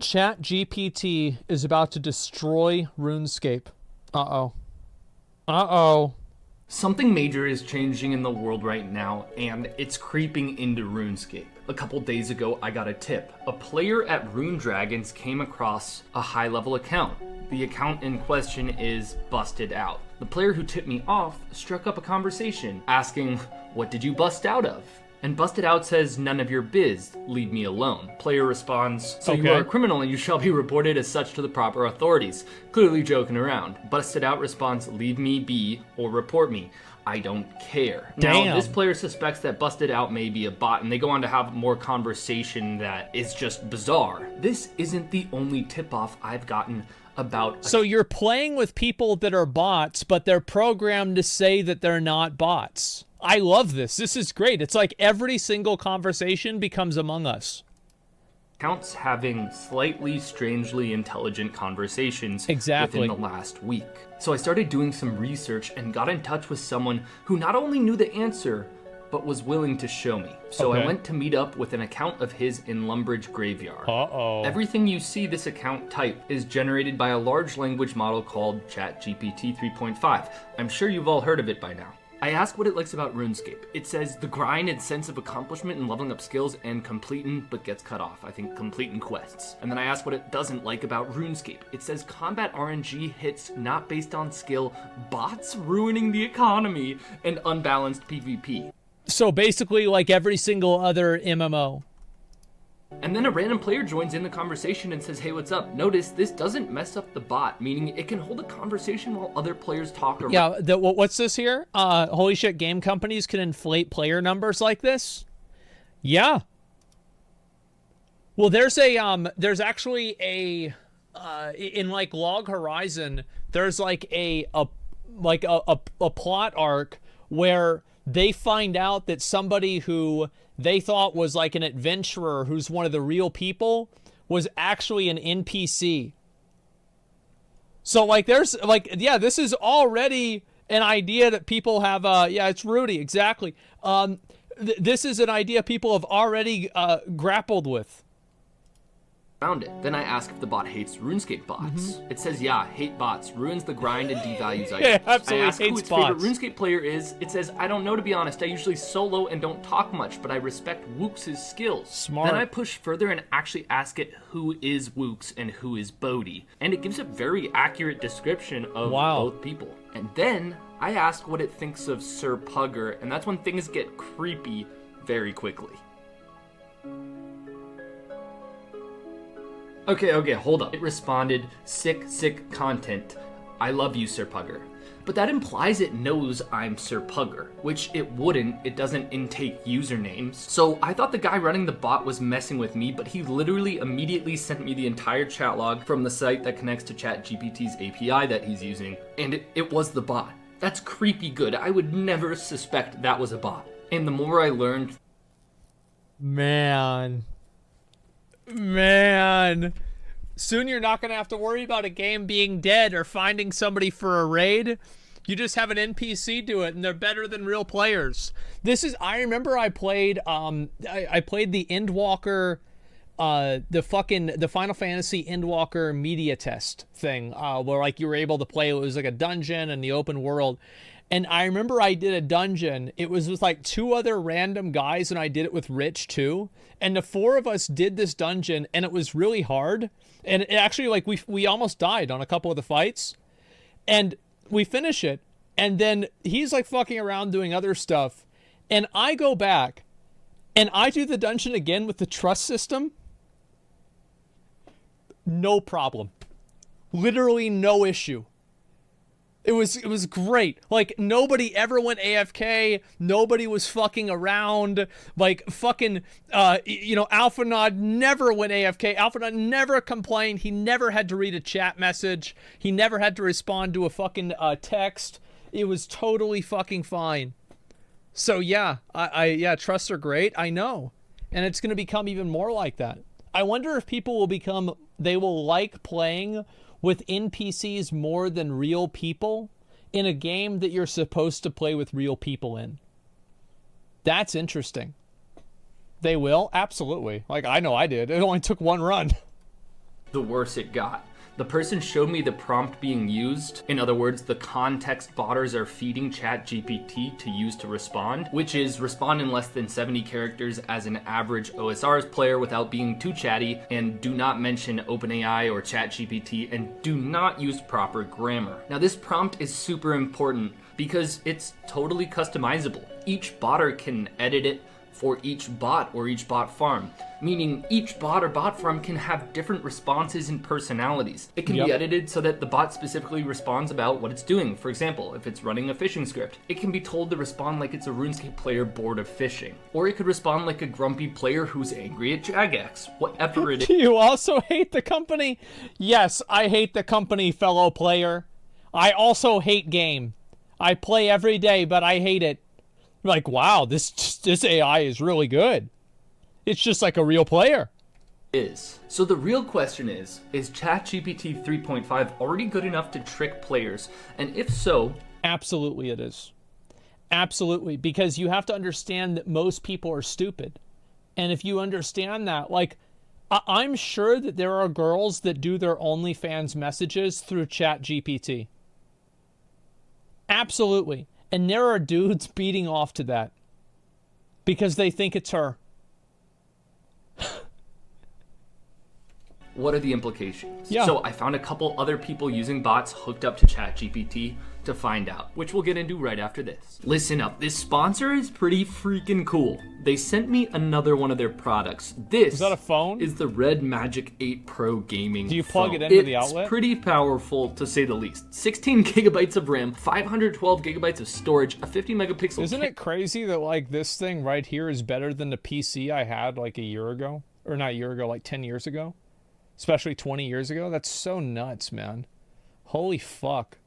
ChatGPT is about to destroy RuneScape. Uh-oh. Uh-oh. Something major is changing in the world right now, and it's creeping into RuneScape. A couple days ago, I got a tip. A player at Rune Dragons came across a high-level account. The account in question is busted out. The player who tipped me off struck up a conversation, asking, "What did you bust out of?" And busted out says, "None of your biz, leave me alone." Player responds, "So you are a criminal and you shall be reported as such to the proper authorities." Clearly joking around. Busted out responds, "Leave me be or report me. I don't care." Damn. Now, this player suspects that busted out may be a bot, and they go on to have more conversation that is just bizarre. This isn't the only tip-off I've gotten about... So you're playing with people that are bots, but they're programmed to say that they're not bots. I love this. This is great. It's like every single conversation becomes Among Us. Accounts having slightly strangely intelligent conversations Exactly. within the last week. So I started doing some research and got in touch with someone who not only knew the answer, but was willing to show me. So I went to meet up with an account of his in Lumbridge Graveyard. Uh-oh. Everything you see this account type is generated by a large language model called ChatGPT 3.5. I'm sure you've all heard of it by now. I ask what it likes about RuneScape. It says the grind and sense of accomplishment in leveling up skills and completing, but gets cut off. I think completing quests. And then I ask what it doesn't like about RuneScape. It says combat RNG hits not based on skill, bots ruining the economy, and unbalanced PvP. So basically like every single other MMO. And then a random player joins in the conversation and says, "Hey, what's up? Notice this doesn't mess up the bot," meaning it can hold a conversation while other players talk. Yeah, what's this here? Holy shit, game companies can inflate player numbers like this? Yeah. Well, there's actually a, in like Log Horizon, there's like a plot arc where they find out that somebody who they thought was like an adventurer who's one of the real people was actually an NPC. So like there's like, yeah, this is already an idea that people have, yeah, it's Rudy, exactly. This is an idea people have already grappled with. Found it. Then I ask if the bot hates RuneScape bots. It says, yeah, hate bots, ruins the grind and devalues items. Yeah, absolutely I ask hates who its bots. favorite RuneScape player is. It says, I don't know, to be honest. I usually solo and don't talk much, but I respect Wooks' skills. Smart. Then I push further and actually ask it who is Wooks and who is Bodhi. And it gives a very accurate description of both people. And then I ask what it thinks of Sir Pugger, and that's when things get creepy very quickly. Okay, hold up. It responded, sick content. I love you, Sir Pugger. But that implies it knows I'm Sir Pugger, which it wouldn't. It doesn't intake usernames. So I thought the guy running the bot was messing with me, but he literally immediately sent me the entire chat log from the site that connects to ChatGPT's API that he's using, and it was the bot. That's creepy good. I would never suspect that was a bot. And the more I learned... Man. Soon you're not going to have to worry about a game being dead or finding somebody for a raid. You just have an NPC do it, and they're better than real players. I remember I played, I played the Endwalker, the Final Fantasy Endwalker media test thing, where like you were able to play, it was like a dungeon in the open world. And I remember I did a dungeon. It was with like 2 other random guys, and I did it with Rich too. And the 4 of us did this dungeon, and it was really hard. And it actually, like, we almost died on a couple of the fights. And we finish it, and then he's like fucking around doing other stuff. And I go back, and I do the dungeon again with the trust system. No problem. Literally no issue. It was great. Like, nobody ever went AFK. Nobody was fucking around. Like, fucking, Alphanod never went AFK. Alphanod never complained. He never had to read a chat message. He never had to respond to a fucking text. It was totally fucking fine. So, yeah, yeah, trusts are great. I know. And it's going to become even more like that. I wonder if people they will like playing with NPCs more than real people in a game that you're supposed to play with real people in. That's interesting. They will? Absolutely. Like, I know I did. It only took 1 run. the worse it got. The person showed me the prompt being used. In other words, the context botters are feeding ChatGPT to use to respond, which is respond in less than 70 characters as an average OSR's player without being too chatty, and do not mention OpenAI or ChatGPT, and do not use proper grammar. Now this prompt is super important because it's totally customizable. Each botter can edit it for each bot or each bot farm, meaning each bot or bot farm can have different responses and personalities. It can be edited so that the bot specifically responds about what it's doing. For example, if it's running a fishing script, it can be told to respond like it's a RuneScape player bored of fishing. Or it could respond like a grumpy player who's angry at Jagex, whatever it is. Do you also hate the company? Yes, I hate the company, fellow player. I also hate game. I play every day, but I hate it. Like, wow, this AI is really good. It's just like a real player. So the real question is ChatGPT 3.5 already good enough to trick players? And if so... Absolutely it is. Absolutely, because you have to understand that most people are stupid. And if you understand that, like, I'm sure that there are girls that do their OnlyFans messages through ChatGPT. Absolutely. And there are dudes beating off to that because they think it's her. What are the implications? Yeah. So I found a couple other people using bots hooked up to ChatGPT to find out, which we'll get into right after this. Listen up, this sponsor is pretty freaking cool. They sent me another one of their products. This is that a phone? Is the Red Magic 8 Pro gaming Do you plug phone. it into the outlet? It's pretty powerful to say the least. 16 gigabytes of RAM, 512 gigabytes of storage, a 50 megapixel. Isn't it crazy that like this thing right here is better than the PC I had like a year ago? Or not a year ago, like 10 years ago? Especially 20 years ago? That's so nuts, man. Holy fuck.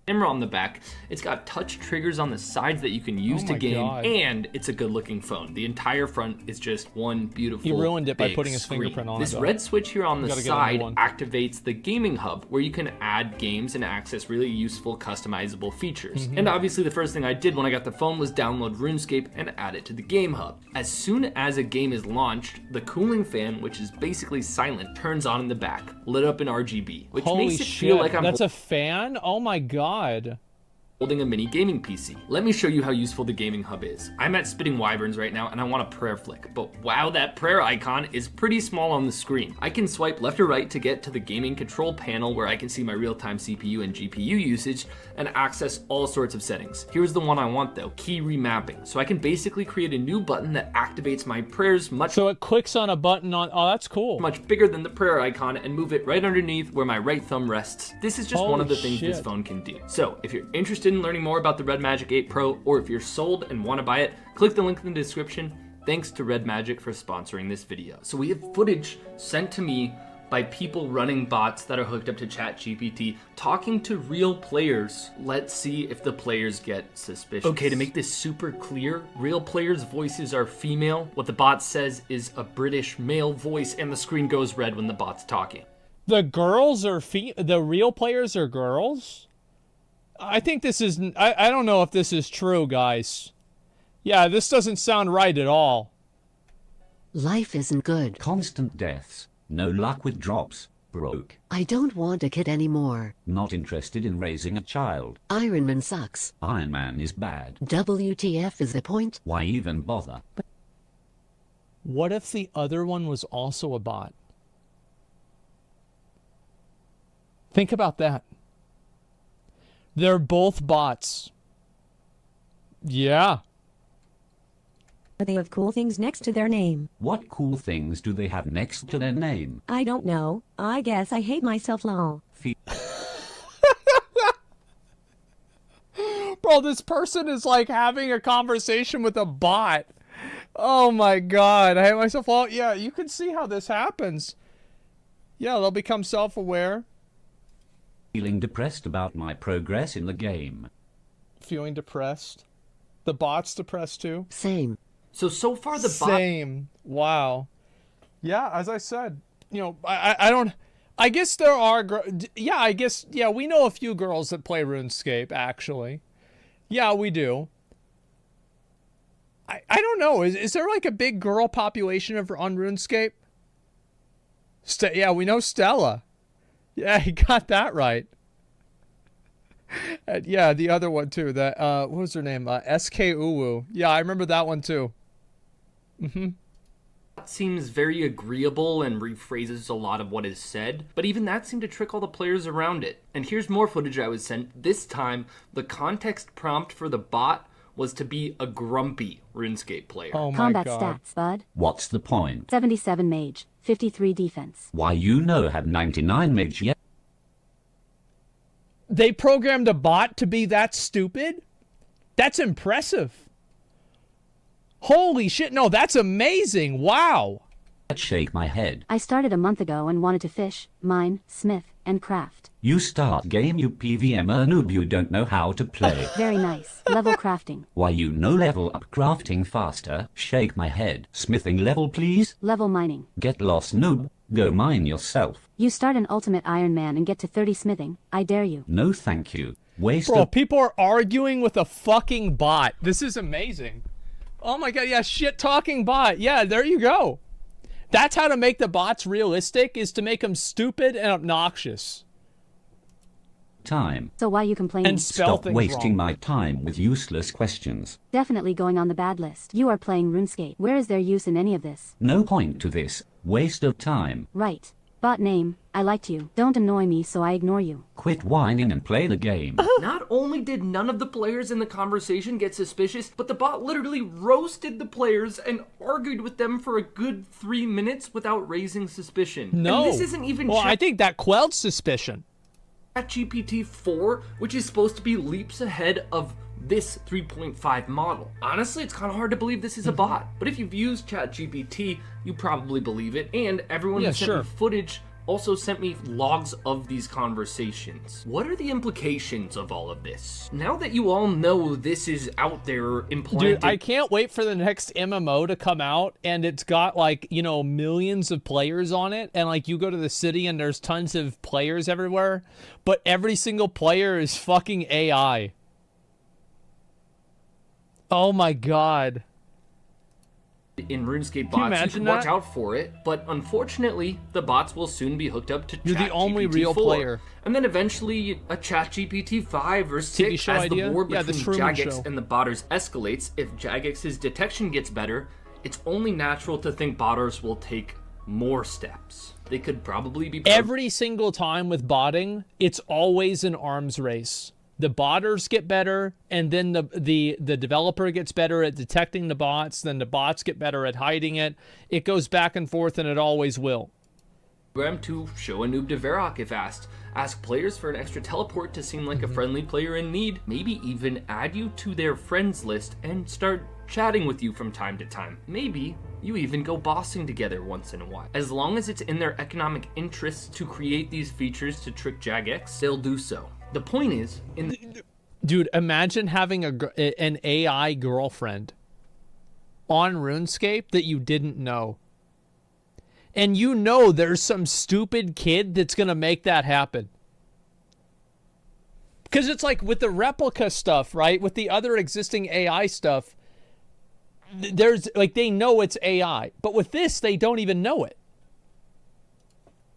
Camera on the back. It's got touch triggers on the sides that you can use to game, and it's a good looking phone. The entire front is just one beautiful He ruined it by putting his screen. fingerprint on this it. This red switch here on the side activates the gaming hub, where you can add games and access really useful customizable features. And obviously the first thing I did when I got the phone was download RuneScape and add it to the game hub. As soon as a game is launched, the cooling fan, which is basically silent, turns on in the back, lit up in RGB, which makes it feel like I'm That's a fan? Oh my god. Holding a mini gaming PC. Let me show you how useful the gaming hub is. I'm at Spitting Wyverns right now and I want a prayer flick, but wow, that prayer icon is pretty small on the screen. I can swipe left or right to get to the gaming control panel where I can see my real-time CPU and GPU usage and access all sorts of settings. Here's the one I want though, key remapping. So I can basically create a new button that activates my prayers So it clicks on a button on, oh that's cool. Much bigger than the prayer icon and move it right underneath where my right thumb rests. This is just one of the things this phone can do. So if you're interested in learning more about the Red Magic 8 Pro, or if you're sold and want to buy it, click the link in the description. Thanks to Red Magic for sponsoring this video. So we have footage sent to me by people running bots that are hooked up to ChatGPT, talking to real players. Let's see if the players get suspicious. Okay, to make this super clear, real players' voices are female. What the bot says is a British male voice, and the screen goes red when the bot's talking. The girls are the real players are girls? I think this is... I don't know if this is true, guys. Yeah, this doesn't sound right at all. Life isn't good. Constant deaths. No luck with drops. Broke. I don't want a kid anymore. Not interested in raising a child. Iron Man sucks. Iron Man is bad. WTF is the point? Why even bother? What if the other one was also a bot? Think about that. They're both bots. Yeah. They have cool things next to their name. What cool things do they have next to their name? I don't know. I guess I hate myself lol. Bro, this person is like having a conversation with a bot. Oh my god. I hate myself lol. Yeah, you can see how this happens. Yeah, they'll become self-aware. Feeling depressed about my progress in the game. Feeling depressed? The bot's depressed too? Same. So far the bot... Same. Wow. Yeah, as I said, you know, I don't... I guess there are... Yeah, I guess... Yeah, we know a few girls that play RuneScape, actually. Yeah, we do. I don't know. Is there like a big girl population on RuneScape? Yeah, we know Stella. Yeah, he got that right. And yeah, the other one too. That what was her name? SK Uwu. Yeah, I remember that one too. Seems very agreeable and rephrases a lot of what is said, but even that seemed to trick all the players around it. And here's more footage I was sent. This time, the context prompt for the bot was to be a grumpy RuneScape player. Oh my Combat god. stats, bud. What's the point? 77 mage, 53 defense. Why you know have 99 mage yet? They programmed a bot to be that stupid? That's impressive. Holy shit, no, that's amazing. Wow. Shake my head. I started a month ago and wanted to fish, mine, smith, and craft. You start game you PVM a noob you don't know how to play. Very nice. Level crafting. Why you no level up crafting faster? Shake my head. Smithing level please? Level mining. Get lost noob. Go mine yourself. You start an ultimate Iron Man and get to 30 smithing. I dare you. No thank you. Waste Bro, of people are arguing with a fucking bot. This is amazing. Oh my god, yeah, shit talking bot. Yeah, there you go. That's how to make the bots realistic, is to make them stupid and obnoxious. time. So why you complaining? And spell Stop things wasting wrong. my time with useless questions. Definitely going on the bad list. You are playing RuneScape. Where is there use in any of this? No point to this. Waste of time. Right. Bot name, I liked you. Don't annoy me so I ignore you. Quit whining and play the game. Not only did none of the players in the conversation get suspicious, but the bot literally roasted the players and argued with them for a good 3 minutes without raising suspicion. No. And this isn't even Well, I think that quelled suspicion. ChatGPT 4, which is supposed to be leaps ahead of this 3.5 model. Honestly, it's kind of hard to believe this is a bot, but if you've used ChatGPT, you probably believe it, and everyone Yeah, who sent sure. me footage also sent me logs of these conversations. What are the implications of all of this? Now that you all know this is out there implanted... Dude, I can't wait for the next MMO to come out, and it's got, like, you know, millions of players on it, and, like, you go to the city and there's tons of players everywhere, but every single player is fucking AI. Oh my god. in RuneScape Can you bots, you imagine should watch that? out for it, but unfortunately, the bots will soon be hooked up to You're the ChatGPT only real 4, player. and then eventually a ChatGPT 5 or 6 show as idea? the war Yeah, the between Truman Jagex Show. and the botters escalates. If Jagex's detection gets better, it's only natural to think botters will take more steps. They could probably be... Every single time with botting, it's always an arms race. The botters get better, and then the developer gets better at detecting the bots, then the bots get better at hiding it. It goes back and forth, and it always will. Program to show a noob to Varrock if asked. Ask players for an extra teleport to seem like a friendly player in need. Maybe even add you to their friends list and start chatting with you from time to time. Maybe you even go bossing together once in a while. As long as it's in their economic interests to create these features to trick Jagex, they'll do so. The point is, Dude, imagine having an AI girlfriend on RuneScape that you didn't know. And you know there's some stupid kid that's going to make that happen. Because it's like with the replica stuff, right? With the other existing AI stuff, there's like they know it's AI. But with this, they don't even know it.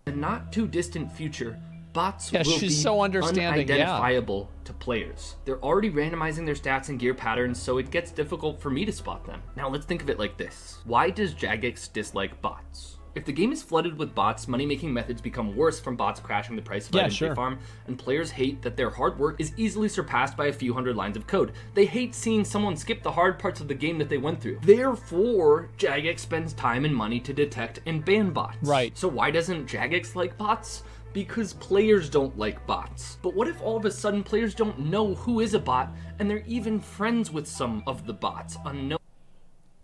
in the not too distant future, bots Yeah, will she's be so understanding, yeah. unidentifiable to players. They're already randomizing their stats and gear patterns, so it gets difficult for me to spot them. Now let's think of it like this. Why does Jagex dislike bots? If the game is flooded with bots, money-making methods become worse from bots crashing the price of Yeah, items sure. they farm, and players hate that their hard work is easily surpassed by a few hundred lines of code. They hate seeing someone skip the hard parts of the game that they went through. Therefore, Jagex spends time and money to detect and ban bots. Right. So why doesn't Jagex like bots? Because players don't like bots. But what if all of a sudden players don't know who is a bot, and they're even friends with some of the bots unknown?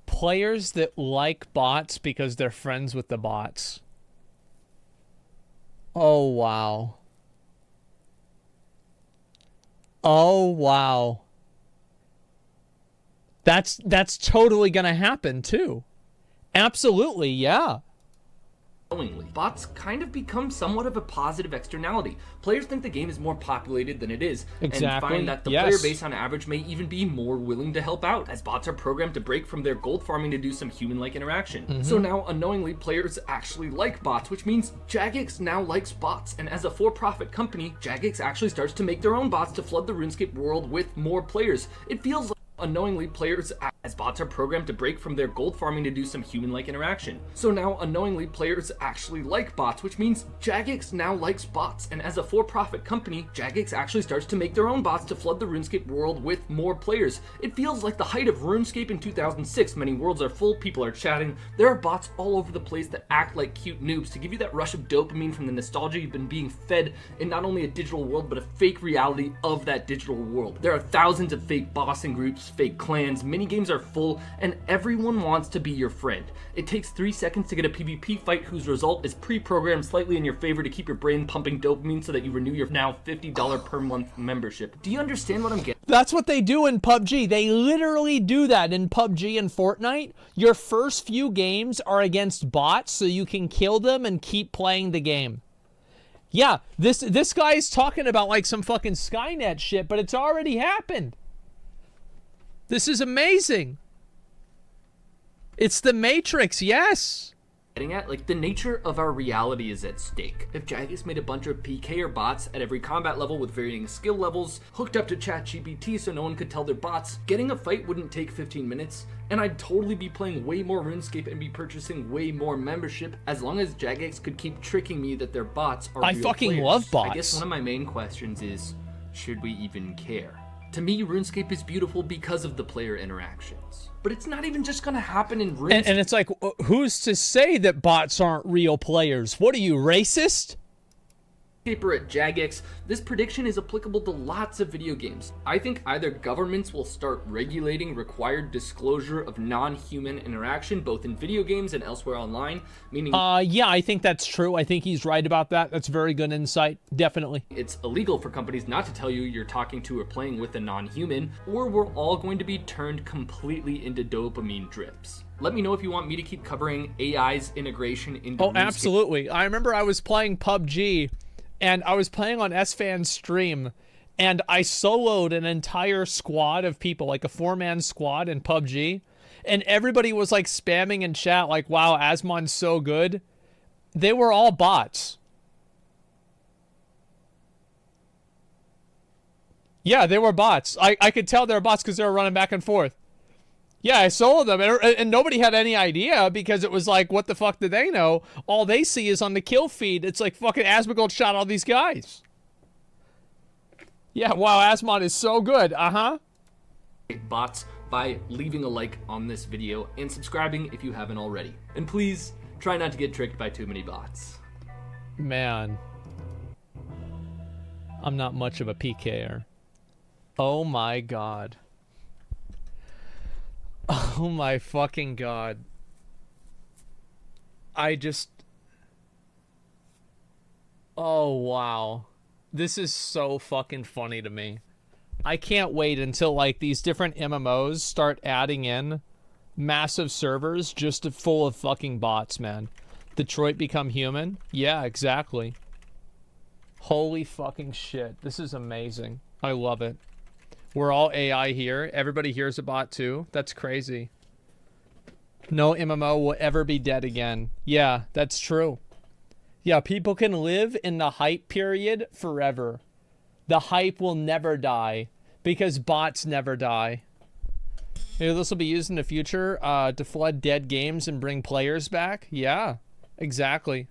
Players that like bots because they're friends with the bots. Oh, wow. Oh, wow. That's totally going to happen, too. Absolutely, yeah. unknowingly. Bots kind of become somewhat of a positive externality. Players think the game is more populated than it is, and find that the player base on average may even be more willing to help out, as bots are programmed to break from their gold farming to do some human-like interaction. So now, unknowingly, players actually like bots, which means Jagex now likes bots, and as a for-profit company, Jagex actually starts to make their own bots to flood the RuneScape world with more players. It feels like unknowingly players, as bots are programmed to break from their gold farming to do some human-like interaction. So now, unknowingly, players actually like bots, which means Jagex now likes bots, and as a for-profit company, Jagex actually starts to make their own bots to flood the RuneScape world with more players. It feels like the height of RuneScape in 2006. Many worlds are full, people are chatting, there are bots all over the place that act like cute noobs to give you that rush of dopamine from the nostalgia you've been being fed in not only a digital world, but a fake reality of that digital world. There are thousands of fake bossing groups, fake clans, minigames are full, and everyone wants to be your friend. It takes 3 seconds to get a PvP fight whose result is pre-programmed slightly in your favor to keep your brain pumping dopamine so that you renew your now $50 per month membership. Do you understand what I'm getting? That's what they do in PUBG. They literally do that in PUBG and Fortnite. Your first few games are against bots so you can kill them and keep playing the game. Yeah, this guy is talking about like some fucking Skynet shit, but it's already happened. This is amazing. It's the Matrix, yes. At, like, the nature of our reality is at stake. If Jagex made a bunch of PK or bots at every combat level with varying skill levels, hooked up to ChatGPT so no one could tell their bots, getting a fight wouldn't take 15 minutes, and I'd totally be playing way more RuneScape and be purchasing way more membership as long as Jagex could keep tricking me that their bots are real fucking players. love bots. I guess one of my main questions is, should we even care? To me, RuneScape is beautiful because of the player interactions. But it's not even just gonna happen in RuneScape. And it's like, who's to say that bots aren't real players? What are you, racist? At Jagex, this prediction is applicable to lots of video games. I think either governments will start regulating required disclosure of non-human interaction, both in video games and elsewhere online, meaning yeah, I think that's true. I think he's right about that. That's very good insight. Definitely. it's illegal for companies not to tell you you're talking to or playing with a non-human, or we're all going to be turned completely into dopamine drips. Let me know if you want me to keep covering AI's integration into RuneScape. Absolutely. I remember I was playing PUBG, and I was playing on SFan's stream, and I soloed an entire squad of people, like a 4-man squad in PUBG, and everybody was like spamming in chat like, wow, Asmon's so good. They were all bots. Yeah, they were bots. I could tell they were bots because they were running back and forth. Yeah, I soloed them, and nobody had any idea because it was like, what the fuck do they know? All they see is on the kill feed. It's like fucking Asmongold shot all these guys. Yeah, wow, Asmon is so good. Bots by leaving a like on this video and subscribing if you haven't already. And please, try not to get tricked by too many bots. Man. I'm not much of a PKer. Oh my god. Oh my fucking god. Oh wow. This is so fucking funny to me. I can't wait until like these different MMOs start adding in massive servers just full of fucking bots, man. Detroit Become Human? Yeah, exactly. Holy fucking shit. This is amazing. I love it. We're all AI here. Everybody here is a bot too. That's crazy. No MMO will ever be dead again. Yeah, that's true. Yeah, people can live in the hype period forever. The hype will never die because bots never die. Maybe this will be used in the future to flood dead games and bring players back. Yeah, exactly.